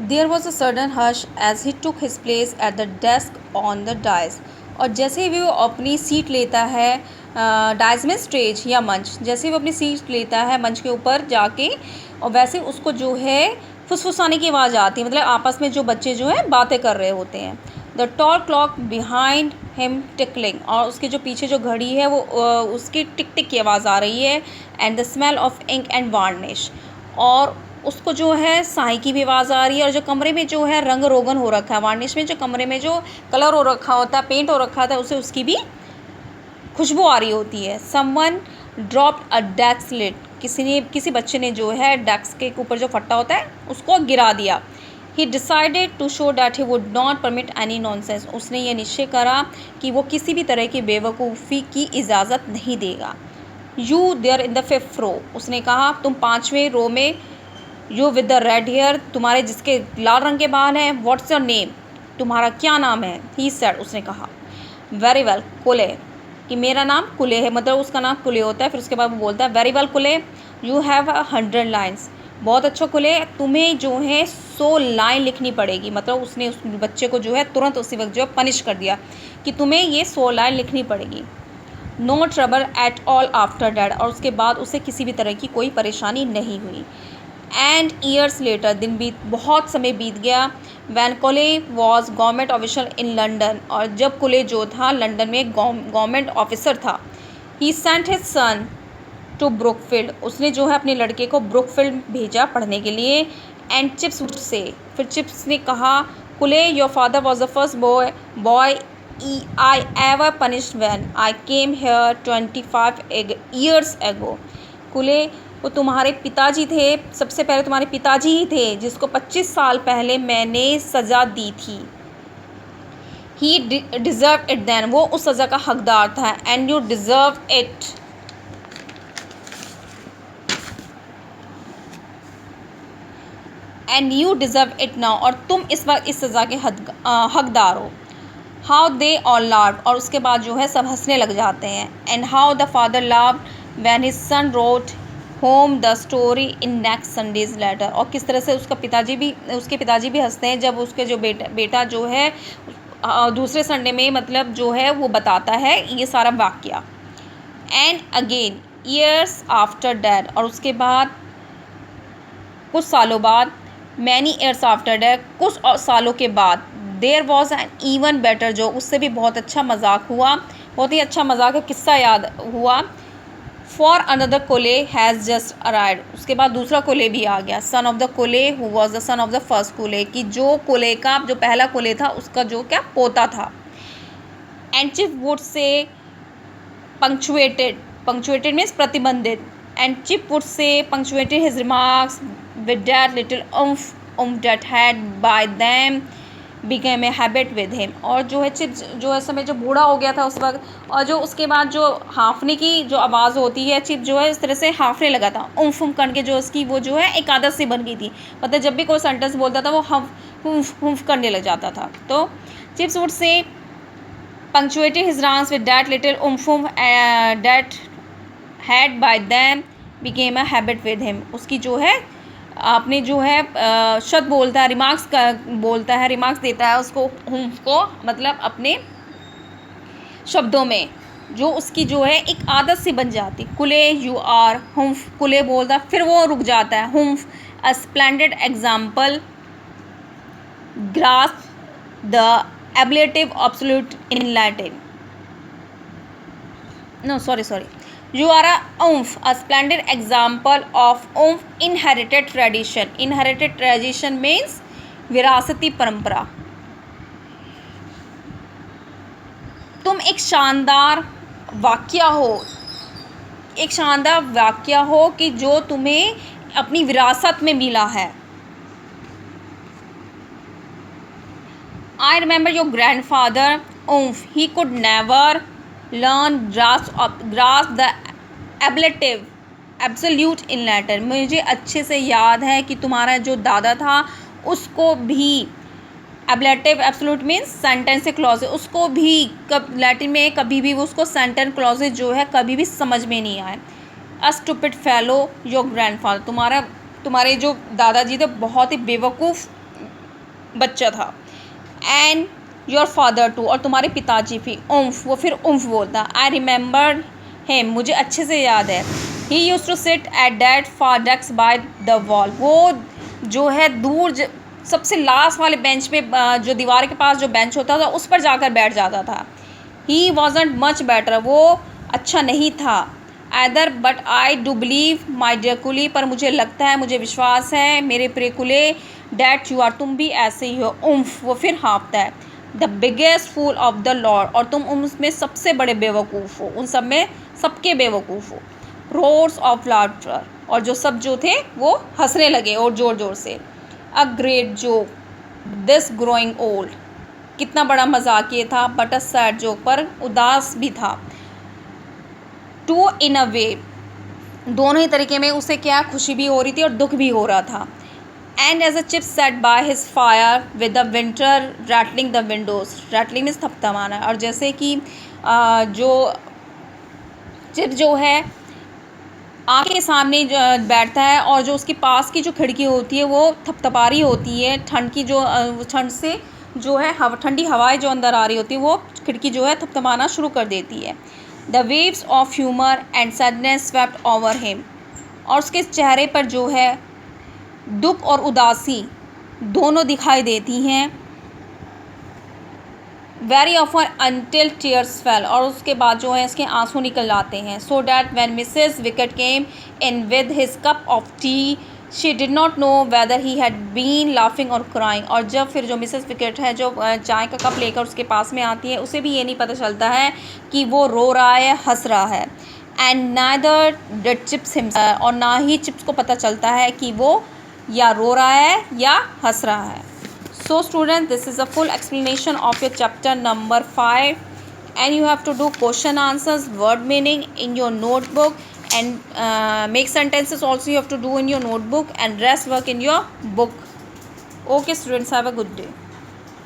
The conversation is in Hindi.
There was a sudden hush as he took his place at the desk on the dais. और जैसे ही वो अपनी सीट लेता है, डाइस में स्टेज या मंच, जैसे ही वो अपनी सीट लेता है मंच के ऊपर जाके, और वैसे उसको जो है फुसफुसाने की आवाज़ आती है, मतलब आपस में जो बच्चे जो है बातें कर रहे होते हैं। The tall clock behind him tickling, और उसके जो पीछे जो घड़ी है वो उसकी टिक टिक की आवाज़ आ रही है। And the smell of ink and varnish, और उसको जो है साई की भी आवाज़ आ रही है। और जो कमरे में जो है रंग रोगन हो रखा है, वार्निश में जो कमरे में जो कलर हो रखा होता है, पेंट हो रखा था, उसे उसकी भी खुशबू आ रही होती है। Someone dropped a desk lid, किसी बच्चे ने जो है डेस्क के ऊपर जो फट्टा होता है उसको गिरा दिया। He decided to show that he would not permit any nonsense, उसने ये निश्चय करा कि वो किसी भी तरह की बेवकूफ़ी की इजाज़त नहीं देगा। You there in the 5th row, उसने कहा तुम 5वें रो में। You with the red hair, तुम्हारे जिसके लाल रंग के बाल हैं। व्हाट्स योर नेम, तुम्हारा क्या नाम है। ही सेड, उसने कहा। वेरी वेल कुले, कि मेरा नाम कुले है, मतलब उसका नाम कुले होता है। फिर उसके बाद वो बोलता है वेरी वेल कुले, यू हैव 100 लाइन्स। बहुत अच्छा कुले, तुम्हें जो है 100 लाइन लिखनी पड़ेगी। मतलब उसने उस बच्चे को जो है तुरंत उसी वक्त जो है पनिश कर दिया कि तुम्हें ये 100 लाइन लिखनी पड़ेगी। No trouble at all after that, और उसके बाद उसे किसी भी तरह की कोई परेशानी नहीं हुई। एंड ईयर्स लेटर, बहुत समय बीत गया। वैन कोले was government officer in London, और जब कुले जो था लंदन में गवर्नमेंट ऑफिसर था। He sent his son to Brookfield, उसने जो है अपने लड़के को ब्रुकफील्ड भेजा पढ़ने के लिए। एंड चिप्स से, फिर चिप्स ने कहा कुले your father was the first boy I ever punished when I came here 25 years ago. कुले, वो तुम्हारे पिताजी थे, सबसे पहले तुम्हारे पिताजी ही थे जिसको 25 साल पहले मैंने सज़ा दी थी। ही डिज़र्व इट देन, वो उस सज़ा का हकदार था। And you deserve it, and you deserve it now, और तुम इस वक्त इस सज़ा के हकदार हो। हाउ दे ऑल लाफ्ड, और उसके बाद जो है सब हंसने लग जाते हैं। And how the father laughed when his son wrote home the story in next Sunday's letter, और किस तरह से उसके पिताजी भी हंसते हैं जब उसके जो बेटा जो है दूसरे संडे में मतलब जो है वो बताता है ये सारा वाक़या। And again years after that, और उसके बाद कुछ सालों बाद। मैनी ईयर्स आफ्टर डैट, कुछ सालों के बाद। There was an even better joke, उससे भी बहुत अच्छा मजाक हुआ, बहुत ही अच्छा मजाक का किस्सा याद हुआ। फॉर अनदर कोले हैज़ जस्ट अराइव्ड, उसके बाद दूसरा कोले भी आ गया। सन ऑफ द कोले who was the son of the first कोले, कि जो कोले का जो पहला कोले था उसका जो क्या पोता था। एंड चिप वुड से पंक्चुएटेड मीन्स प्रतिबंधित। एंड चिप वुड से punctuated his remarks with that little umph that had by them became a habit with him, और जो है चिप जो है समय जो बूढ़ा हो गया था उस वक्त, और जो उसके बाद जो हाँफने की जो आवाज़ होती है, चिप जो है इस तरह से हाँफने लगा था। उम्फ करके जो उसकी वो जो है एक आदत सी बन गई थी, मतलब जब भी कोई सेंटेंस बोलता था वो हम्फ करने लग जाता था। तो chips would say punctuated his rhymes with that little that had by them became a habit with him, उसकी जो है आपने जो है शब्द बोलता है, रिमार्क्स देता है उसको को, मतलब अपने शब्दों में जो उसकी जो है एक आदत सी बन जाती। कुले यू आर हुम्फ, कुले बोलता फिर वो रुक जाता है। Humph a splendid example grasp the ablative absolute in Latin. No, sorry. You are a splendid example of inherited tradition. Inherited tradition means विरासती परंपरा। तुम एक शानदार वाक्य हो कि जो तुम्हें अपनी विरासत में मिला है। I remember your grandfather, he could never learn grasp the ablative absolute in Latin. मुझे अच्छे से याद है कि तुम्हारा जो दादा था उसको भी ablative absolute means sentence clause, उसको भी लैटिन में कभी भी उसको sentence clause जो है कभी भी समझ में नहीं आए। A stupid fellow your grandfather, तुम्हारे जो दादाजी थे बहुत ही बेवकूफ़ बच्चा था। एंड योर फादर टू, और तुम्हारे पिताजी भी। उम्फ, वो फिर उम्फ बोलता। आई रिमेंबर हिम, मुझे अच्छे से याद है। He used to sit at that far desk by the wall, वो जो है दूर सबसे लास्ट वाले बेंच पे, जो दीवार के पास जो बेंच होता था उस पर जाकर बैठ जाता था। ही वॉजंट मच बेटर, वो अच्छा नहीं था। Either but I do believe my dear Colley, पर मुझे लगता है, मुझे विश्वास है मेरे प्रिय कुले, डैट यू आर, तुम भी ऐसे ही हो। उम्फ, वो फिर हाँफता है। The biggest fool of the lot, और तुम उनमें सबसे बड़े बेवकूफ़ हो, उन सब में सबके बेवकूफ़ हो। रोर्स ऑफ लाफ्टर, और जो सब जो थे वो हंसने लगे और ज़ोर ज़ोर से। A great joke this growing old, कितना बड़ा मजाक ये था। बट अ सैड जोक, पर उदास भी था। टू इन अ वे, दोनों ही तरीके में उसे क्या खुशी भी हो रही थी और दुख भी हो रहा था। And as a Chips sat by his fire with the winter rattling the windows, rattling means थपथपाना, और जैसे कि जो चिप जो है आँख के सामने बैठता है और जो उसके पास की जो खिड़की होती है वो थपथपा रही होती है, ठंड की जो ठंड से जो है ठंडी हवाएं जो अंदर आ रही होती है वो खिड़की जो है थपथपाना शुरू कर देती है। The waves of humour and sadness swept over him, और उसके चेहरे पर जो है दुख और उदासी दोनों दिखाई देती हैं। Very often until tears fail, और उसके बाद जो है इसके आंसू निकल आते हैं। So that when Mrs Wicket came in with his cup of tea she did not know whether he had been laughing or crying, और जब फिर जो मिसेस विकेट है जो चाय का कप लेकर उसके पास में आती है, उसे भी ये नहीं पता चलता है कि वो रो रहा है हंस रहा है। And neither did chips himself, और ना ही चिप्स को पता चलता है कि वो या रो रहा है या हंस रहा है। So students, this is a full explanation of your chapter number 5, and you have to do question answers, word meaning in your notebook, and make sentences also you have to do in your notebook, and rest work in your book. Okay students, have a good day.